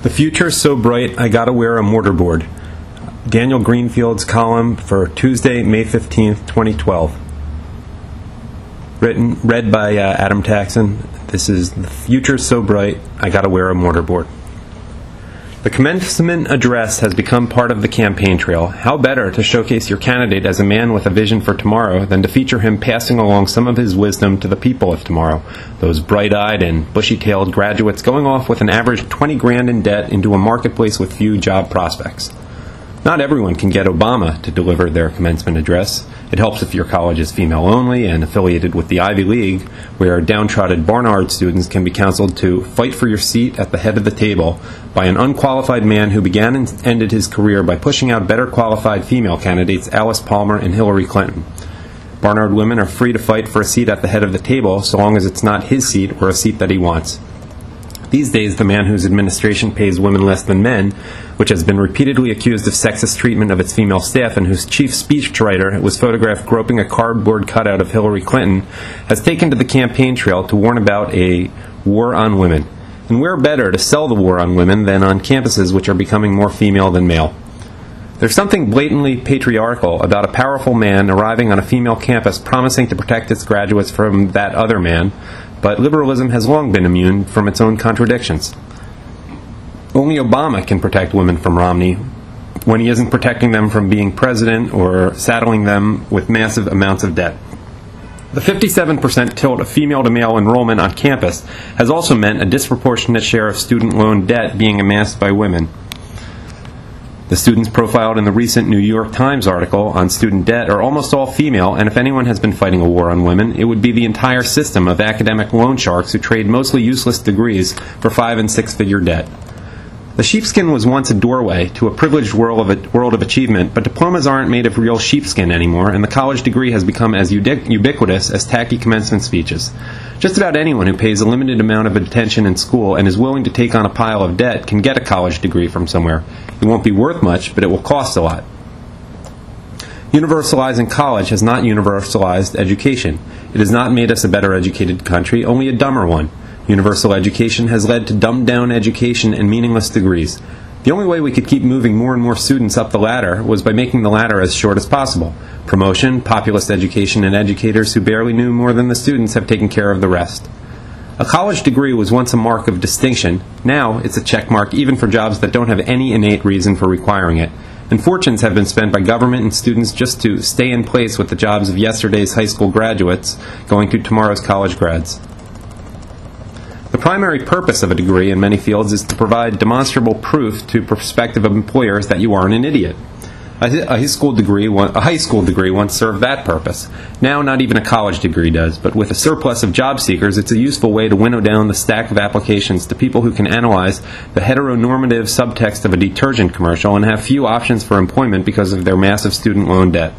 The future's so bright, I gotta wear a mortarboard. Daniel Greenfield's column for Tuesday, May 15th, 2012. Read by Adam Taxin. This is The future's so bright, I gotta wear a mortarboard. The commencement address has become part of the campaign trail. How better to showcase your candidate as a man with a vision for tomorrow than to feature him passing along some of his wisdom to the people of tomorrow, those bright-eyed and bushy-tailed graduates going off with an average 20 grand in debt into a marketplace with few job prospects. Not everyone can get Obama to deliver their commencement address. It helps if your college is female-only and affiliated with the Ivy League, where downtrodden Barnard students can be counseled to fight for your seat at the head of the table by an unqualified man who began and ended his career by pushing out better qualified female candidates Alice Palmer and Hillary Clinton. Barnard women are free to fight for a seat at the head of the table so long as it's not his seat or a seat that he wants. These days, the man whose administration pays women less than men, which has been repeatedly accused of sexist treatment of its female staff and whose chief speechwriter was photographed groping a cardboard cutout of Hillary Clinton, has taken to the campaign trail to warn about a war on women. And where better to sell the war on women than on campuses which are becoming more female than male? There's something blatantly patriarchal about a powerful man arriving on a female campus promising to protect its graduates from that other man, but liberalism has long been immune from its own contradictions. Only Obama can protect women from Romney when he isn't protecting them from being president or saddling them with massive amounts of debt. The 57% tilt of female-to-male enrollment on campus has also meant a disproportionate share of student loan debt being amassed by women. The students profiled in the recent New York Times article on student debt are almost all female, and if anyone has been fighting a war on women, it would be the entire system of academic loan sharks who trade mostly useless degrees for 5- and 6-figure debt. The sheepskin was once a doorway to a privileged world of achievement, but diplomas aren't made of real sheepskin anymore, and the college degree has become as ubiquitous as tacky commencement speeches. Just about anyone who pays a limited amount of attention in school and is willing to take on a pile of debt can get a college degree from somewhere. It won't be worth much, but it will cost a lot. Universalizing college has not universalized education. It has not made us a better educated country, only a dumber one. Universal education has led to dumbed-down education and meaningless degrees. The only way we could keep moving more and more students up the ladder was by making the ladder as short as possible. Promotion, populist education, and educators who barely knew more than the students have taken care of the rest. A college degree was once a mark of distinction. Now it's a check mark even for jobs that don't have any innate reason for requiring it. And fortunes have been spent by government and students just to stay in place with the jobs of yesterday's high school graduates going to tomorrow's college grads. The primary purpose of a degree in many fields is to provide demonstrable proof to prospective employers that you aren't an idiot. A high school degree once served that purpose. Now not even a college degree does, but with a surplus of job seekers, it's a useful way to winnow down the stack of applications to people who can analyze the heteronormative subtext of a detergent commercial and have few options for employment because of their massive student loan debt.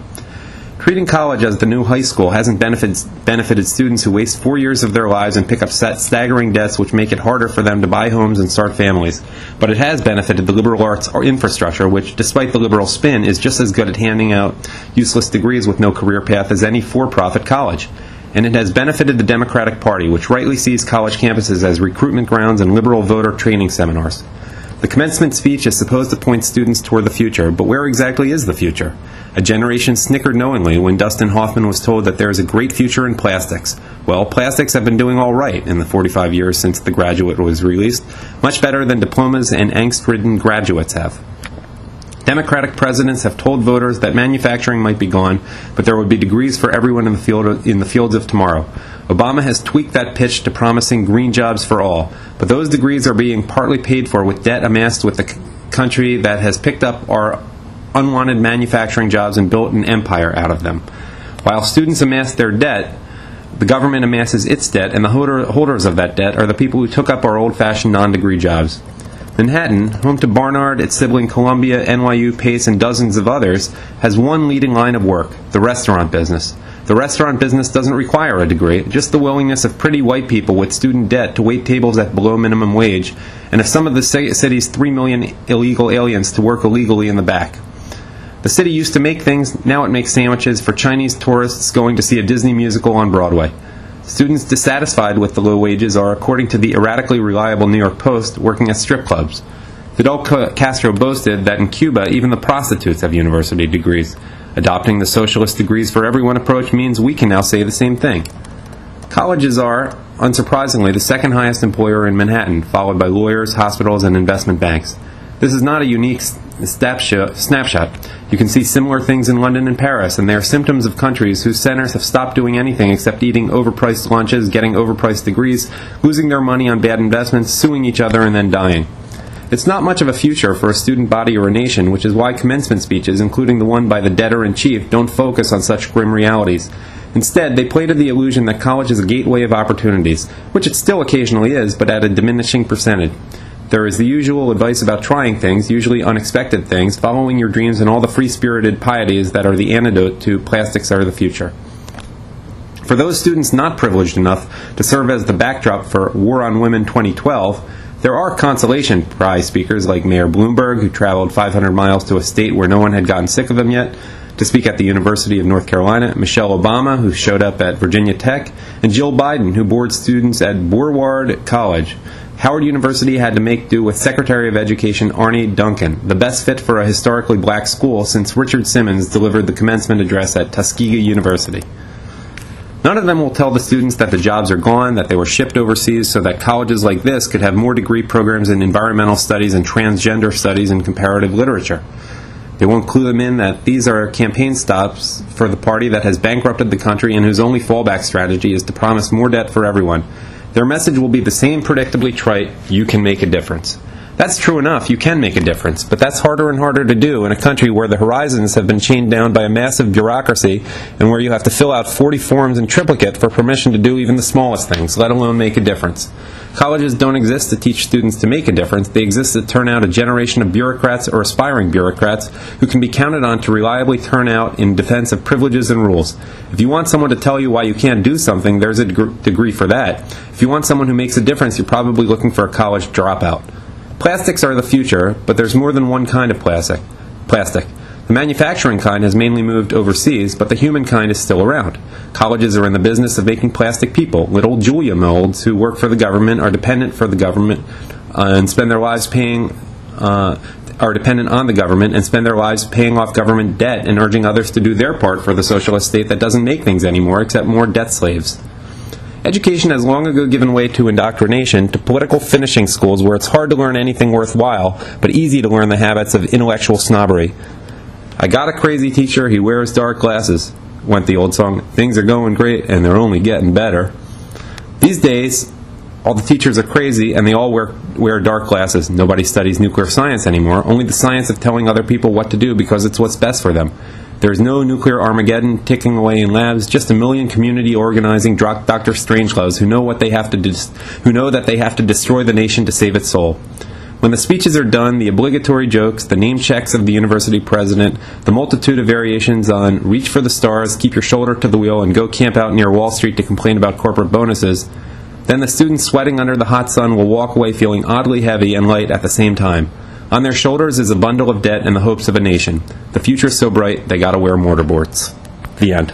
Treating college as the new high school hasn't benefited students who waste 4 years of their lives and pick up staggering debts which make it harder for them to buy homes and start families. But it has benefited the liberal arts infrastructure, which, despite the liberal spin, is just as good at handing out useless degrees with no career path as any for-profit college. And it has benefited the Democratic Party, which rightly sees college campuses as recruitment grounds and liberal voter training seminars. The commencement speech is supposed to point students toward the future, but where exactly is the future? A generation snickered knowingly when Dustin Hoffman was told that there is a great future in plastics. Well, plastics have been doing all right in the 45 years since The Graduate was released, much better than diplomas and angst-ridden graduates have. Democratic presidents have told voters that manufacturing might be gone, but there would be degrees for everyone in the fields of tomorrow. Obama has tweaked that pitch to promising green jobs for all, but those degrees are being partly paid for with debt amassed with the country that has picked up our unwanted manufacturing jobs and built an empire out of them. While students amass their debt, the government amasses its debt, and the holders of that debt are the people who took up our old-fashioned non-degree jobs. Manhattan, home to Barnard, its sibling Columbia, NYU, Pace, and dozens of others, has one leading line of work, the restaurant business. The restaurant business doesn't require a degree, just the willingness of pretty white people with student debt to wait tables at below minimum wage, and of some of the city's 3 million illegal aliens to work illegally in the back. The city used to make things, now it makes sandwiches for Chinese tourists going to see a Disney musical on Broadway. Students dissatisfied with the low wages are, according to the erratically reliable New York Post, working at strip clubs. Fidel Castro boasted that in Cuba, even the prostitutes have university degrees. Adopting the socialist degrees for everyone approach means we can now say the same thing. Colleges are, unsurprisingly, the second highest employer in Manhattan, followed by lawyers, hospitals, and investment banks. This is not a unique snapshot. You can see similar things in London and Paris, and they are symptoms of countries whose centers have stopped doing anything except eating overpriced lunches, getting overpriced degrees, losing their money on bad investments, suing each other, and then dying. It's not much of a future for a student body or a nation, which is why commencement speeches, including the one by the debtor-in-chief, don't focus on such grim realities. Instead, they play to the illusion that college is a gateway of opportunities, which it still occasionally is, but at a diminishing percentage. There is the usual advice about trying things, usually unexpected things, following your dreams, and all the free-spirited pieties that are the antidote to plastics are the future. For those students not privileged enough to serve as the backdrop for War on Women 2012, there are consolation prize speakers like Mayor Bloomberg, who traveled 500 miles to a state where no one had gotten sick of him yet, to speak at the University of North Carolina, Michelle Obama, who showed up at Virginia Tech, and Jill Biden, who board students at Broward College. Howard University had to make do with Secretary of Education Arne Duncan, the best fit for a historically black school since Richard Simmons delivered the commencement address at Tuskegee University. None of them will tell the students that the jobs are gone, that they were shipped overseas so that colleges like this could have more degree programs in environmental studies and transgender studies and comparative literature. They won't clue them in that these are campaign stops for the party that has bankrupted the country and whose only fallback strategy is to promise more debt for everyone. Their message will be the same predictably trite, you can make a difference. That's true enough, you can make a difference, but that's harder and harder to do in a country where the horizons have been chained down by a massive bureaucracy and where you have to fill out 40 forms in triplicate for permission to do even the smallest things, let alone make a difference. Colleges don't exist to teach students to make a difference, they exist to turn out a generation of bureaucrats or aspiring bureaucrats who can be counted on to reliably turn out in defense of privileges and rules. If you want someone to tell you why you can't do something, there's a degree for that. If you want someone who makes a difference, you're probably looking for a college dropout. Plastics are the future, but there's more than one kind of plastic. The manufacturing kind has mainly moved overseas, but the human kind is still around. Colleges are in the business of making plastic people, little Julia molds who work for the government, are dependent for the government, and spend their lives are dependent on the government and spend their lives paying off government debt and urging others to do their part for the socialist state that doesn't make things anymore except more debt slaves. Education has long ago given way to indoctrination, to political finishing schools where it's hard to learn anything worthwhile, but easy to learn the habits of intellectual snobbery. I got a crazy teacher, he wears dark glasses, went the old song, things are going great and they're only getting better. These days, all the teachers are crazy and they all wear dark glasses. Nobody studies nuclear science anymore, only the science of telling other people what to do because it's what's best for them. There's no nuclear Armageddon ticking away in labs, just a million community organizing Dr. Strangeloves who know that they have to destroy the nation to save its soul. When the speeches are done, the obligatory jokes, the name checks of the university president, the multitude of variations on reach for the stars, keep your shoulder to the wheel, and go camp out near Wall Street to complain about corporate bonuses, then the students sweating under the hot sun will walk away feeling oddly heavy and light at the same time. On their shoulders is a bundle of debt and the hopes of a nation. The future's so bright, they gotta wear mortarboards. The end.